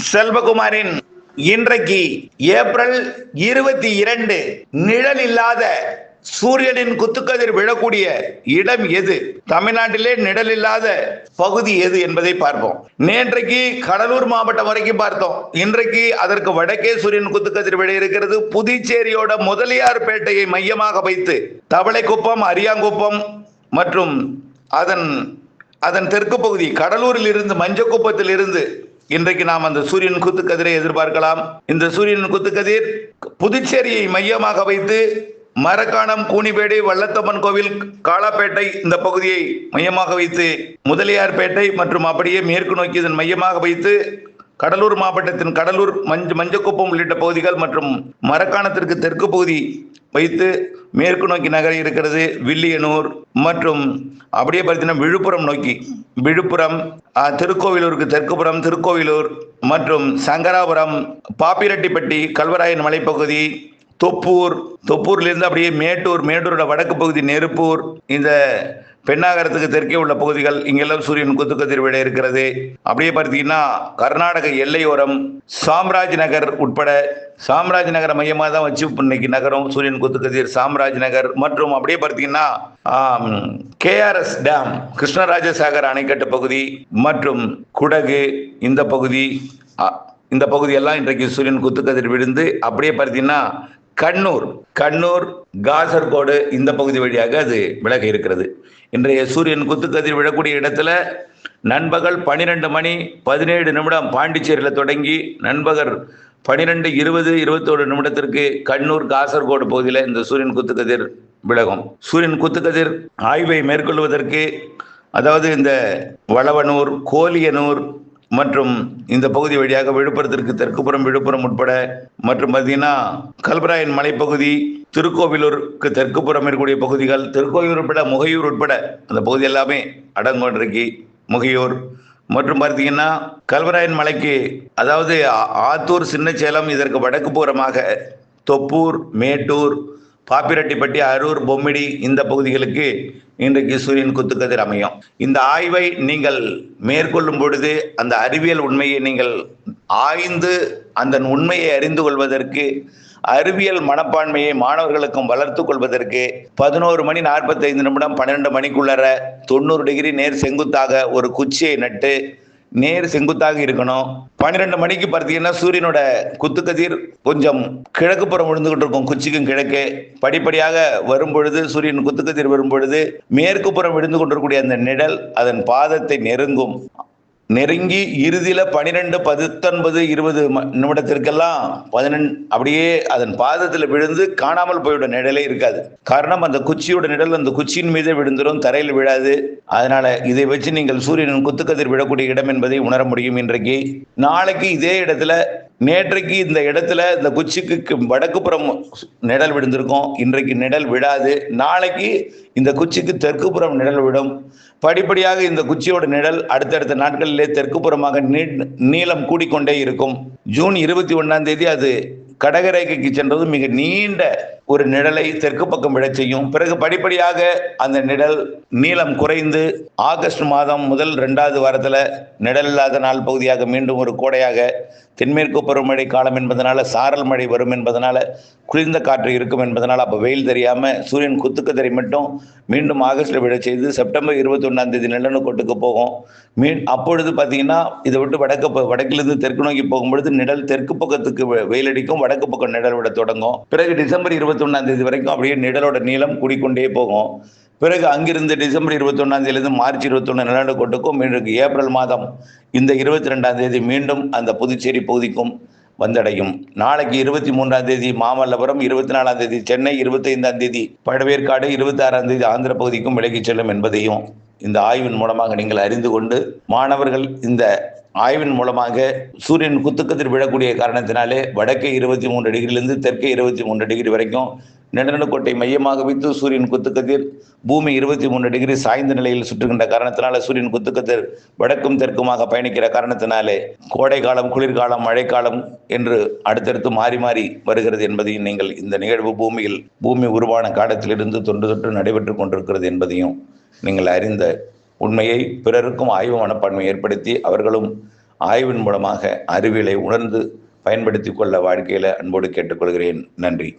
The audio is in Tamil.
செல்வகுமாரின் இன்றைக்கு ஏப்ரல் 22 நிழல் இல்லாத சூரியனின் குத்துக்கதிர் விழக்கூடிய இடம் எது? தமிழ்நாட்டிலே நிழல் இல்லாத பகுதி எது என்பதை பார்ப்போம். நேற்றைக்கு கடலூர் மாவட்டம் வரைக்கும் பார்த்தோம். இன்றைக்கு அதற்கு வடக்கே சூரியன் குத்துக்கதிர் விழ இருக்கிறது. புதுச்சேரியோட முதலியார்பேட்டையை மையமாக வைத்து தவளைக்குப்பம், அரியாங்குப்பம் மற்றும் அதன் தெற்கு பகுதி கடலூரில் இருந்து மஞ்சக்குப்பத்தில் இருந்து இன்றைக்கு நாம் அந்த சூரியன் குத்துக்கதிரை எதிர்பார்க்கலாம். இந்த சூரியன் குத்துக்கதிர் புதுச்சேரியை மையமாக வைத்து மரக்காணம், கூனிப்பேட்டை, வல்லத்தம்மன் கோவில், காலாப்பேட்டை இந்த பகுதியை மையமாக வைத்து முதலியார்பேட்டை மற்றும் அப்படியே மேற்கு நோக்கி இதன் மையமாக வைத்து கடலூர் மாவட்டத்தின் கடலூர், மஞ்சக்குப்பம் உள்ளிட்ட பகுதிகள் மற்றும் மரக்காணத்திற்கு தெற்கு பகுதி வைத்து மேற்கு நோக்கி நகர இருக்கிறது. வில்லியனூர் மற்றும் அப்படியே பார்த்தீங்கன்னா விழுப்புரம் நோக்கி, விழுப்புரம், திருக்கோவிலூருக்கு தெற்குப்புறம் திருக்கோவிலூர் மற்றும் சங்கராபுரம், பாப்பிரெட்டிப்பட்டி, கல்வராயன் மலைப்பகுதி, தொப்பூர்லேருந்து அப்படியே மேட்டூரோட வடக்கு பகுதி நெருப்பூர், இந்த பெண்ணாகரத்துக்கு தெற்கே உள்ள பகுதிகள் இங்கெல்லாம் சூரியன் குத்துக்கதிர் விட இருக்கிறது. அப்படியே பார்த்தீங்கன்னா கர்நாடக எல்லையோரம் சாம்ராஜ் நகர் உட்பட சாம்ராஜ் நகர மையமாக தான் வச்சு இன்னைக்கு நகரம் சூரியன் குத்துக்கதிர் சாம்ராஜ் நகர் மற்றும் அப்படியே பார்த்தீங்கன்னா KRS டேம், கிருஷ்ணராஜசாகர் அணைக்கட்டு பகுதி மற்றும் குடகு இந்த பகுதியெல்லாம் இன்றைக்கு சூரியன் குத்துக்கதிர் விழுந்து அப்படியே பார்த்தீங்கன்னா கண்ணூர், காசர்கோடு இந்த பகுதி வழியாக அது விலக இருக்கிறது. இன்றைய சூரியன் குத்துக்கதிர் விழக்கூடிய இடத்துல நண்பகல் 12:17 பாண்டிச்சேரியில் தொடங்கி நண்பகல் 12:20-21 கண்ணூர், காசர்கோடு பகுதியில் இந்த சூரியன் குத்துக்கதிர் விலகும். சூரியன் குத்துக்கதிர் ஆய்வை மேற்கொள்வதற்கு அதாவது இந்த வளவனூர், கோலியனூர் மற்றும் இந்த பகுதி வழியாக விழுப்புரத்திற்கு தெற்குப்புறம் விழுப்புரம் உட்பட மற்றும் பார்த்தீங்கன்னா கல்வராயன் மலைப்பகுதி, திருக்கோவிலூருக்கு தெற்குப்புறம் இருக்கக்கூடிய பகுதிகள், திருக்கோவிலூர் உட்பட முகையூர் உட்பட அந்த பகுதி எல்லாமே அடங்கொன்றிருக்கி முகையூர் மற்றும் பார்த்தீங்கன்னா கல்வராயன் மலைக்கு அதாவது ஆத்தூர், சின்னசேலம் இதற்கு வடக்கு புறமாக தொப்பூர், மேட்டூர், பாப்பிரெட்டிப்பட்டி, அரூர், பொம்மிடி இந்த பகுதிகளுக்கு இன்றைக்கு சூரியன் குத்துக்கதிர் அமையும். இந்த ஆய்வை நீங்கள் மேற்கொள்ளும் பொழுது அந்த அறிவியல் உண்மையை நீங்கள் ஆய்ந்து அந்த உண்மையை அறிந்து கொள்வதற்கு அறிவியல் மனப்பான்மையை மாணவர்களுக்கும் வளர்த்து கொள்வதற்கு 11:45 12 மணிக்குள்ளர 90 டிகிரி நேர் செங்குத்தாக ஒரு குச்சியை நட்டு நேர் செங்குத்தாக இருக்கணும். 12 மணிக்கு பார்த்தீங்கன்னா சூரியனோட குத்துக்கதிர் கொஞ்சம் கிழக்கு புறம் விழுந்துகிட்டு இருக்கும். குச்சிக்கும் கிழக்கு படிப்படியாக வரும்பொழுது சூரியன் குத்துக்கதிர் வரும்பொழுது மேற்கு புறம் விழுந்து கொண்டிருக்கக்கூடிய அந்த நிழல் அதன் பாதத்தை நெருங்கி இறுதியில 12, 19, 20 நிமிடத்திற்கெல்லாம் 11 அப்படியே அதன் பாதத்தில் விழுந்து காணாமல் போய்விட நிழலே இருக்காது. காரணம் அந்த குச்சியோட நிழல் அந்த குச்சியின் மீதே விழுந்துடும், தரையில் விழாது. அதனால இதை வச்சு நீங்கள் சூரியனின் குத்துக்கதிர் விழக்கூடிய இடம் என்பதை உணர முடியும். இன்றைக்கு நாளைக்கு இதே இடத்துல நேற்றைக்கு இந்த இடத்துல இந்த குச்சிக்கு வடக்கு புறம் நிழல் விழுந்திருக்கும். இன்றைக்கு நிழல் விழாது. நாளைக்கு இந்த குச்சிக்கு தெற்கு புறம் நிழல் விடும். படிப்படியாக இந்த குச்சியோட நிழல் அடுத்தடுத்த நாட்களிலே தெற்கு புறமாக நீளம் கூடிக்கொண்டே இருக்கும். ஜூன் 21 அது கடகரேகைக்கு சென்றது மிக நீண்ட ஒரு நிழலை தெற்கு பக்கம் விழச் செய்யும். பிறகு படிப்படியாக அந்த நிழல் நீளம் குறைந்து ஆகஸ்ட் மாதம் முதல் 2வது வாரத்தில் நிழல் இல்லாத நாள் பகுதியாக மீண்டும் ஒரு கோடையாக தென்மேற்கு பருவமழை காலம் என்பதனால சாரல் மழை வரும் என்பதனால குளிர்ந்த காற்று இருக்கும் என்பதனால் அப்போ வெயில் தெரியாமல் சூரியன் குத்துக்கதிரை மட்டும் மீண்டும் ஆகஸ்டில் விழ செய்து செப்டம்பர் 21 நிலநடுக்கோட்டுக்கு போகும். அப்பொழுது பார்த்தீங்கன்னா இதை விட்டு வடக்கிலிருந்து தெற்கு நோக்கி போகும்பொழுது நிழல் தெற்கு பக்கத்துக்கு வெயில் அடிக்கும், வடக்கு பக்கம் நிழல் விட தொடங்கும். பிறகு டிசம்பர் 21 வரைக்கும் அப்படியே நிழலோட நீளம் கூடிக்கொண்டே போகும். பிறகு அங்கிருந்து டிசம்பர் 21 மார்ச் 21 நிலநடுக்கோட்டுக்கும் மீண்டும் ஏப்ரல் மாதம் இந்த 22 மீண்டும் அந்த புதுச்சேரி பகுதிக்கும் வந்தடையும். நாளைக்கு 23 மாமல்லபுரம், 24 சென்னை, 25 பழவேற்காடு, 26 ஆந்திர பகுதிக்கும் விலகி செல்லும் என்பதையும் இந்த ஆய்வின் மூலமாக நீங்கள் அறிந்து கொண்டு மாணவர்கள் இந்த ஆய்வின் மூலமாக சூரியன் குத்துக்கதிர் விழக்கூடிய காரணத்தினாலே வடக்கே 23 டிகிரிலிருந்து தெற்கே 23 டிகிரி வரைக்கும் நிலநடுக்கோட்டை மையமாக வைத்து சூரியன் குத்துக்கதிர் பூமி 23 டிகிரி சாய்ந்த நிலையில் சுற்றுகின்ற காரணத்தினால சூரியன் குத்துக்கதிர் வடக்கும் தெற்குமாக பயணிக்கிற காரணத்தினாலே கோடை காலம், குளிர்காலம், மழைக்காலம் என்று அடுத்தடுத்து மாறி மாறி வருகிறது என்பதையும் நீங்கள் இந்த நிகழ்வு பூமி உருவான காலத்திலிருந்து தொன்று தொட்டு நடைபெற்று கொண்டிருக்கிறது என்பதையும் நீங்கள் அறிந்த உண்மையை பிறருக்கும் ஆய்வு மனப்பான்மை ஏற்படுத்தி அவர்களும் ஆய்வின் மூலமாக அறிவியலை உணர்ந்து பயன்படுத்தி கொள்ள வாழ்க்கையில அன்போடு கேட்டுக்கொள்கிறேன். நன்றி.